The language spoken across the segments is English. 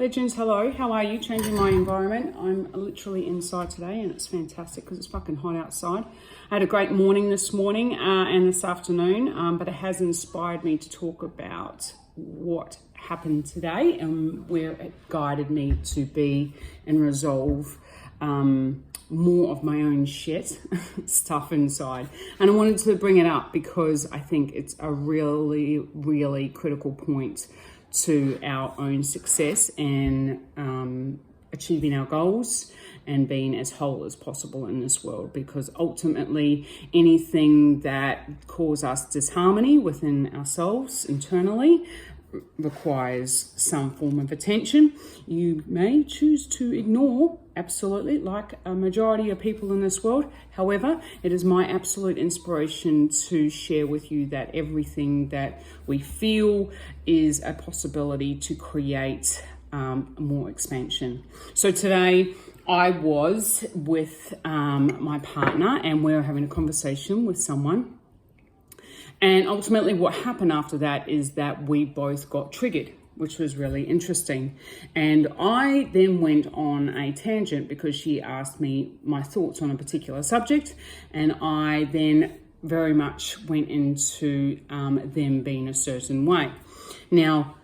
Legends, hello. How are you? Changing my environment. I'm literally inside today and it's fantastic because it's fucking hot outside. I had a great morning this morning and this afternoon, but it has inspired me to talk about what happened today and where it guided me to be and resolve more of my own shit stuff inside. And I wanted to bring it up because I think it's a really, really critical point to our own success and achieving our goals and being as whole as possible in this world, because ultimately anything that causes us disharmony within ourselves internally requires some form of attention. You may choose to ignore, absolutely, like a majority of people in this world. However, it is my absolute inspiration to share with you that everything that we feel is a possibility to create more expansion. So today I was with my partner and we were having a conversation with someone. And ultimately what happened after that is that we both got triggered, which was really interesting. And I then went on a tangent because she asked me my thoughts on a particular subject. And I then very much went into them being a certain way. Now,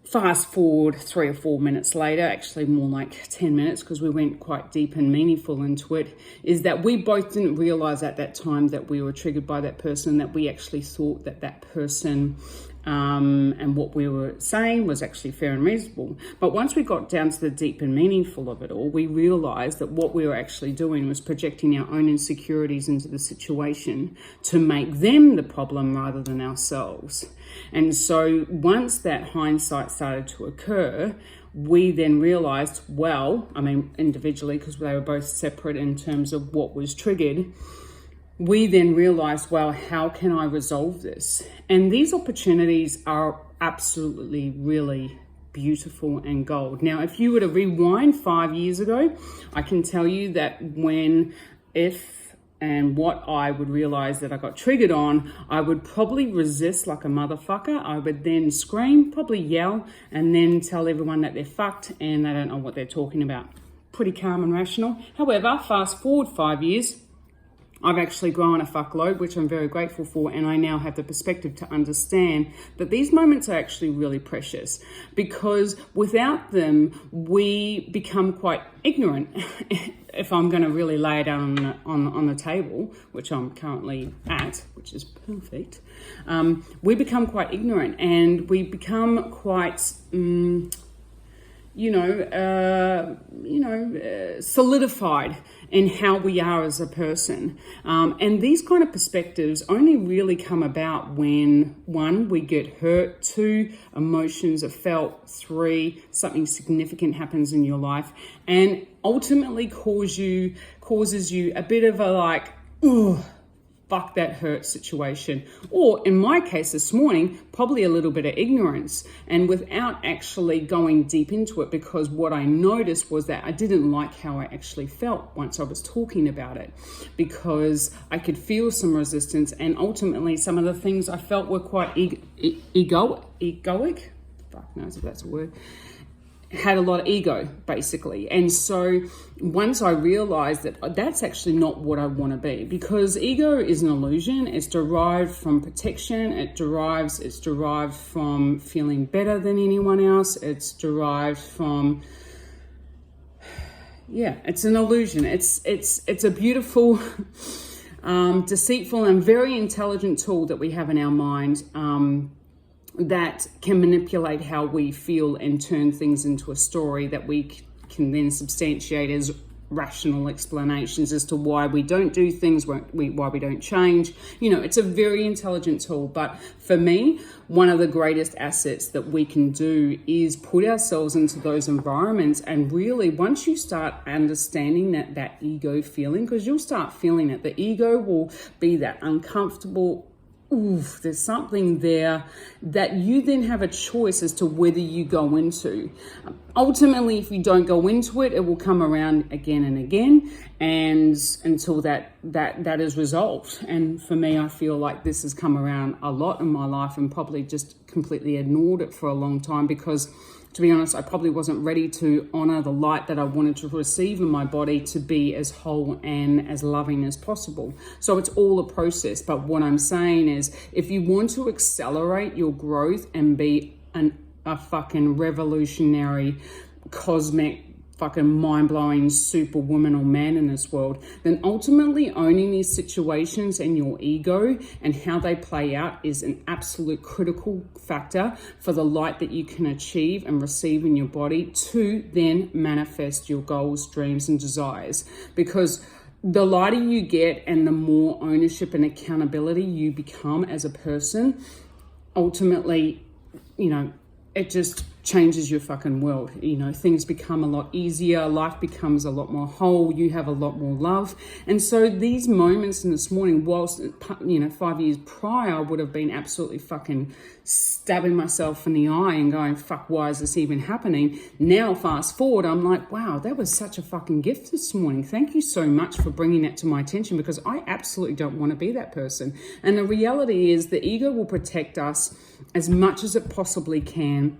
fast forward 3 or 4 minutes later, actually more like 10 minutes because we went quite deep and meaningful into it, is that we both didn't realize at that time that we were triggered by that person, that we actually thought that that person and what we were saying was actually fair and reasonable. But once we got down to the deep and meaningful of it all, we realized that what we were actually doing was projecting our own insecurities into the situation to make them the problem rather than ourselves. And so once that hindsight started to occur, we then realized, well, I mean, individually, because they were both separate in terms of what was triggered, we then realized, well, how can I resolve this? And these opportunities are absolutely really beautiful and gold. Now, if you were to rewind 5 years ago, I can tell you that when, if, and what I would realize that I got triggered on, I would probably resist like a motherfucker. I would then scream, probably yell, and then tell everyone that they're fucked and they don't know what they're talking about. Pretty calm and rational. However, fast forward 5 years, I've actually grown a fuckload, which I'm very grateful for, and I now have the perspective to understand that these moments are actually really precious, because without them, we become quite ignorant. If I'm going to really lay it down on the table, which I'm currently at, which is perfect, we become quite ignorant and we become quite solidified in how we are as a person. And these kind of perspectives only really come about when, 1, we get hurt, 2, emotions are felt, 3, something significant happens in your life and ultimately causes you a bit of a like, ooh, fuck that hurt situation. Or in my case this morning, probably a little bit of ignorance and without actually going deep into it, because what I noticed was that I didn't like how I actually felt once I was talking about it, because I could feel some resistance and ultimately some of the things I felt were quite egoic. Fuck knows if that's a word. Had a lot of ego, basically. And so once I realized that that's actually not what I want to be, because ego is an illusion. It's derived from protection. It's derived from feeling better than anyone else. It's derived from, it's an illusion. It's a beautiful, deceitful and very intelligent tool that we have in our mind, that can manipulate how we feel and turn things into a story that we can then substantiate as rational explanations as to why we don't do things, why we don't change. It's a very intelligent tool. But for me, one of the greatest assets that we can do is put ourselves into those environments. And really, once you start understanding that ego feeling, because you'll start feeling it, the ego will be that uncomfortable, oof, there's something there that you then have a choice as to whether you go into. Ultimately, if you don't go into it, it will come around again and again, and until that is resolved. And for me, I feel like this has come around a lot in my life and probably just completely ignored it for a long time, because to be honest, I probably wasn't ready to honor the light that I wanted to receive in my body to be as whole and as loving as possible. So it's all a process. But what I'm saying is, if you want to accelerate your growth and be a fucking revolutionary, cosmic, fucking mind-blowing superwoman or man in this world, then ultimately owning these situations and your ego and how they play out is an absolute critical factor for the light that you can achieve and receive in your body to then manifest your goals, dreams, and desires. Because the lighter you get and the more ownership and accountability you become as a person, ultimately, it just changes your fucking world. Things become a lot easier. Life becomes a lot more whole. You have a lot more love. And so these moments in this morning, whilst, 5 years prior, I would have been absolutely fucking stabbing myself in the eye and going, fuck, why is this even happening? Now, fast forward, I'm like, wow, that was such a fucking gift this morning. Thank you so much for bringing that to my attention, because I absolutely don't want to be that person. And the reality is the ego will protect us as much as it possibly can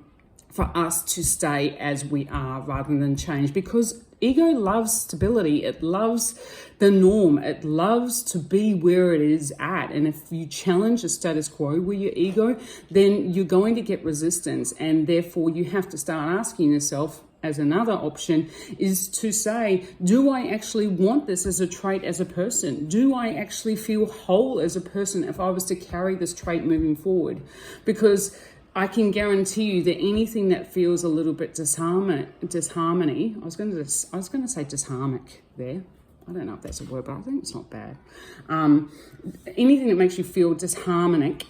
for us to stay as we are rather than change, because ego loves stability. It loves the norm. It loves to be where it is at. And if you challenge the status quo with your ego, then you're going to get resistance. And therefore you have to start asking yourself, as another option, is to say, do I actually want this as a trait as a person? Do I actually feel whole as a person if I was to carry this trait moving forward? Because I can guarantee you that anything that feels a little bit disharmony, I was going to say disharmonic there. I don't know if that's a word, but I think it's not bad. Anything that makes you feel disharmonic,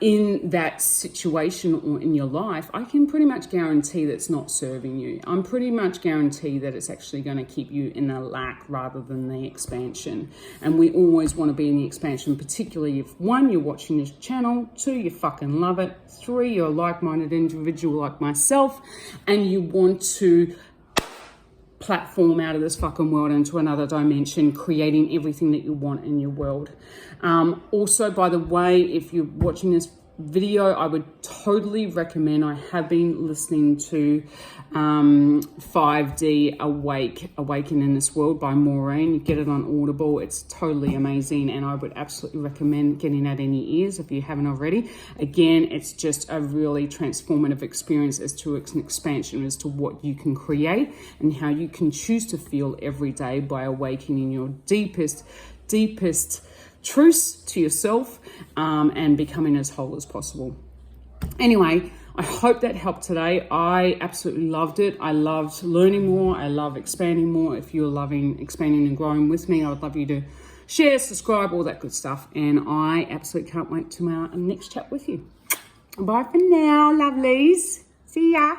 in that situation or in your life, I can pretty much guarantee that it's not serving you. I'm pretty much guarantee that it's actually going to keep you in the lack rather than the expansion. And we always want to be in the expansion, particularly if 1, you're watching this channel, 2, you fucking love it, 3, you're a like-minded individual like myself, and you want to platform out of this fucking world into another dimension, creating everything that you want in your world. Also, by the way, if you're watching this video, I would totally recommend, I have been listening to 5D Awaken in This World by Maureen. You get it on Audible. It's totally amazing, and I would absolutely recommend getting that in your ears if you haven't already. Again, it's just a really transformative experience as to an expansion as to what you can create and how you can choose to feel every day by awakening your deepest truths to yourself, and becoming as whole as possible. Anyway, I hope that helped today. I absolutely loved it. I loved learning more. I love expanding more. If you're loving expanding and growing with me, I would love you to share, subscribe, all that good stuff. And I absolutely can't wait to my next chat with you. Bye for now, lovelies. See ya.